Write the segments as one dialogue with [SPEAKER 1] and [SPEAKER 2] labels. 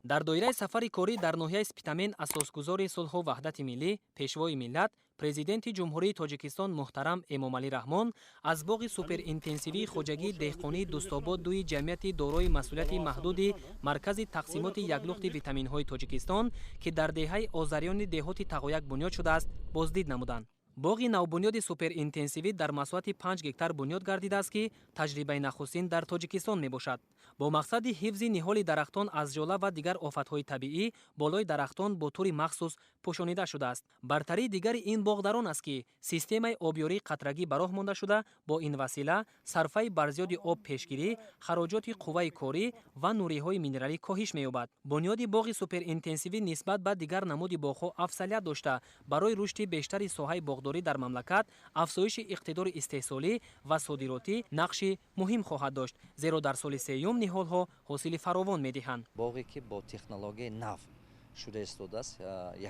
[SPEAKER 1] дар доираи сафари корӣ дар ноҳияи Спитамен асосгузори сулҳу ваҳдати миллӣ, пешвои миллат, президенти ҷумҳурии Тоҷикистон муҳтарам Эмомалӣ Раҳмон аз боғи суперинтенсивии хоҷагии деҳқонии Дустобод дуи ҷамъияти дорои масъулияти маҳдуди Маркази тақсимоти яклухти витаминҳои Тоҷикистон, ки дар деҳаи озарёни деҳоти Тағояк бунёд шудааст, боздид намуданд. боғи навбунёди суперинтенсивӣ дар масоҳати 5 гектар бунёд гардидааст, ки таҷрибаи нахустин дар Тоҷикистон мебошад. бо мақсади ҳифзи ниҳоли дарахтон аз жола ва дигар офатҳои табиӣ, болои дарахтон бо тури махсус пӯшонида шудааст. бартарии дигари ин боғ дар он аст, ки системаи обёрии қатрагӣ ба роҳ монда шуда, бо ин васила сарфаи барзиёди об пешгирӣ, хароҷоти қувваи корӣ ва нуриҳои минералӣ коҳиш меёбад. бунёди боғи суперинтенсивӣ нисбат ба дигар намуди боғҳо афзалият дошта, барои рушди бештари соҳаи боғдорӣ дар мамлакат, афзоиши иқтидори истеҳсолӣ ва содиротӣ нақши муҳим хоҳад дошт, зеро дар соли сеюм ниҳолҳо ҳосили фаровон медиҳанд.
[SPEAKER 2] боғе ки бо технологияи нав шуда истодааст,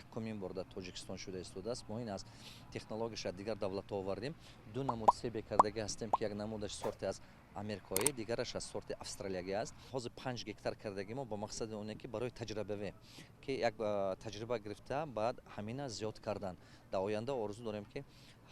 [SPEAKER 2] якумин бор дар Тоҷикистон шуда истодааст. мо ин аз технологияша дигар давлатҳо овардем. ду намуд себе кардагӣ ҳастем, ки як намудаш сорти аз америкоӣ, дигараш аз сорти австралиягӣ аст. ҳозир 5 гектар кардагӣ мо ба мақсади оне, ки барои таҷрибаве, ки як таҷриба гирифта баъд ҳамина зиёд кардан. дар оянда орзу дорем, ки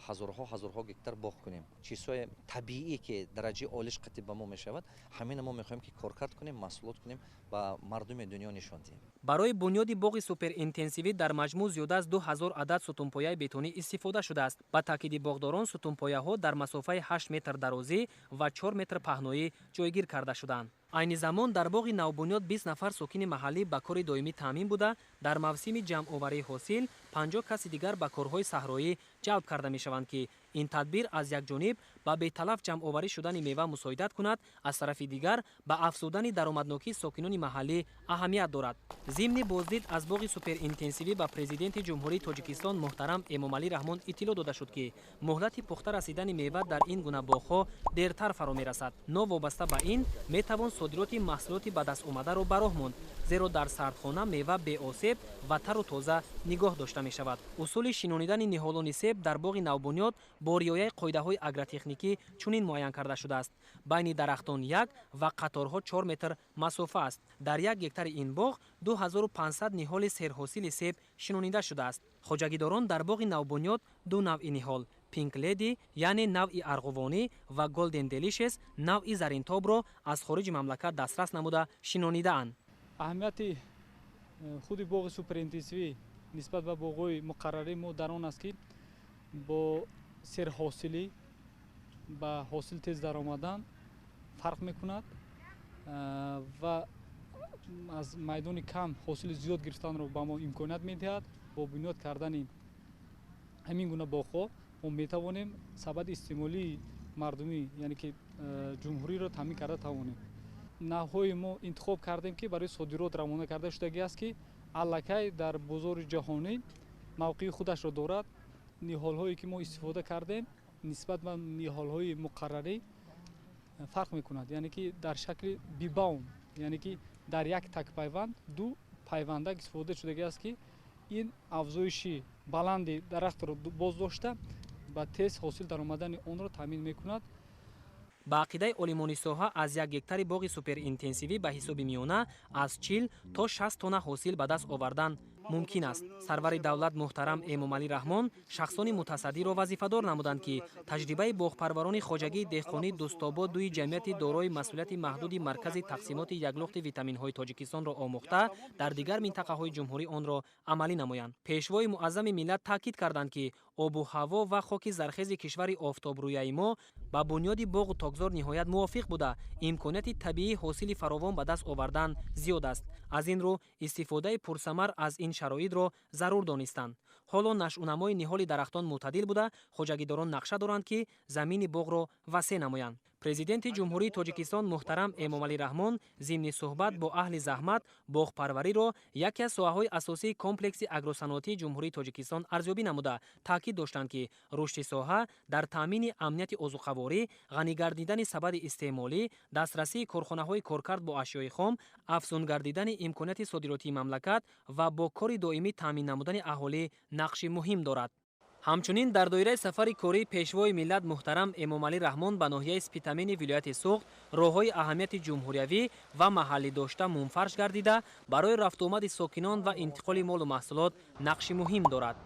[SPEAKER 2] ҳазорҳо гектар боғ кунем. чизҳои табиӣ ки дараҷаи олиш қатъи ба мо мешавад, ҳамина мо мехоҳем, ки коркард кунем, маҳсулот кунем, ба мардуми дунё нишон диҳем.
[SPEAKER 1] барои бунёди боғи суперинтенсивӣ дар маҷмӯъ зиёда аз 2000 адад сутунпояи бетонӣ истифода шудааст. ба таъкиди боғдорон, сутунпояҳо дар масофаи 8 метр дарозӣ ва 4 метр паҳноӣ ҷойгир карда шуданд. айни замон дар боғи навбунёд 20 нафар сокини маҳаллӣ ба кори доимӣ таъмин буда, дар мавсими ҷамъоварии ҳосил 50 каси дигар ба корҳои саҳроӣ ҷалб карда мешаванд, ки ин тадбир аз якҷониб ба беталаф ҷамъоварӣ шудани мева мусоидат кунад, аз тарафи дигар ба афзудани даромаднокии сокинони маҳаллӣ аҳамият дорад. зимни боздид аз боғи суперинтенсивӣ ба президенти ҷумҳурии Тоҷикистон муҳтарам Эмомалӣ Раҳмон иттилоъ дода шуд, ки муҳлати пухта расидани мева дар ин гуна боғҳо дертар фаро мерасад. новобаста ба ин метавон содироти маҳсулоти ба даст омадаро ба роҳ монд, зеро дар сардхона мева беосеб ва тару тоза нигоҳ дошта мешавад. усули шинонидани ниҳолони себ дар боғи навбунёд бо риояи қоидаҳои агротехникӣ чунин муайян карда шудааст. байни дарахтон 1 ва қаторҳо 4 метр масофа аст. дар 1 гектари ин боғ 2500 ниҳоли серҳосили себ шинонида шудааст. хоҷагидорон дар боғи навбунёд ду навъи ниҳол, Pink Lady яъне навъи арғувонӣ ва Golden Delicious навъи заринтобро аз хориҷи мамлакат дастрас намуда шинонидаанд.
[SPEAKER 3] аҳамияти худи боғи суперинтенсивӣ нисбат ба боғҳои муқаррарӣ мо дар он аст, ки бо серҳосилӣ ба ҳосил тез даромадан фарқ мекунад ва аз майдони кам ҳосили зиёд гирифтанро ба мо имконият медиҳад. бо бунёд кардани ҳамин гуна боғҳо мо метавонем сабаби истеъмолии мардумӣ, яъне ки ҷумҳуриро таъмин карда тавонем. навъҳои мо интихоб кардем, ки барои содирот равона карда шудагӣ аст, ки аллакай дар бозори ҷаҳонӣ мавқеи худашро дорад. ниҳолҳое ки мо истифода кардем нисбат ба ниҳолҳои муқаррарӣ фарқ мекунад, яъне ки дар шакли бибаун, яъне ки дар як такпайванд ду пайвандак истифода шудагӣ аст, ки ин афзоиши баланди дарахтро боз дошта ба тез ҳосил даромадани онро таъмин мекунад.
[SPEAKER 1] ба ақидаи олимони соҳа аз 1 гектари боғи суперинтенсивӣ ба ҳисоби миёна аз 40 то 60 тонна ҳосил ба даст овардан мумкин аст. сарвари давлат муҳтарам Эмомалӣ Раҳмон шахсони мутасаддиро вазифадор намуданд, ки таҷрибаи боғпарварони хоҷагии деҳқонӣ Дустобод дуи ҷамъияти дорои масъулияти маҳдуди Маркази тақсимоти яклухти витаминҳои Тоҷикистонро омӯхта, дар дигар минтақаҳои ҷумҳурӣ онро амалӣ намоянд. пешвои муаззами миллат таъкид карданд, ки обу ҳаво ва хоки зархези кишвари офтобрӯяи мо ба бунёди боғу тогзор ниҳоят мувофиқ буда, имконияти табиии ҳосили фаровон ба даст овардан зиёд аст. аз ин рӯ истифодаи пурсамар аз ин шароитро зарур донистанд. ҳоло нашъунамои ниҳоли дарахтон мӯътадил буда, хоҷагидорон нақша доранд, ки замини боғро васеъ намоянд. президенти ҷумҳурии Тоҷикистон муҳтарам Эмомалӣ Раҳмон зимни суҳбат бо аҳли заҳмат боғпарвариро яке аз соҳаҳои асосии комплекси агросаноатии ҷумҳурии Тоҷикистон арзёбӣ намуда, таъкид доштанд, ки рушди соҳа дар таъмини амнияти озуқаворӣ, ғанӣ гардидани сабади истеъмолӣ, дастрасии корхонаҳои коркард бо ашёи хом, афзун гардидани имконияти содиротии мамлакат ва бо кори доимӣ таъмин намудани аҳолӣ нақши муҳим дорад. ҳамчунин дар доираи сафари кории пешвои миллат муҳтарам Эмомалӣ Раҳмон ба ноҳияи Спитамини вилояти Суғд роҳҳои аҳамияти ҷумҳуриявӣ ва маҳаллӣ дошта мунфарш гардида барои рафтуомади сокинон ва интиқоли молу маҳсулот нақши муҳим дорад.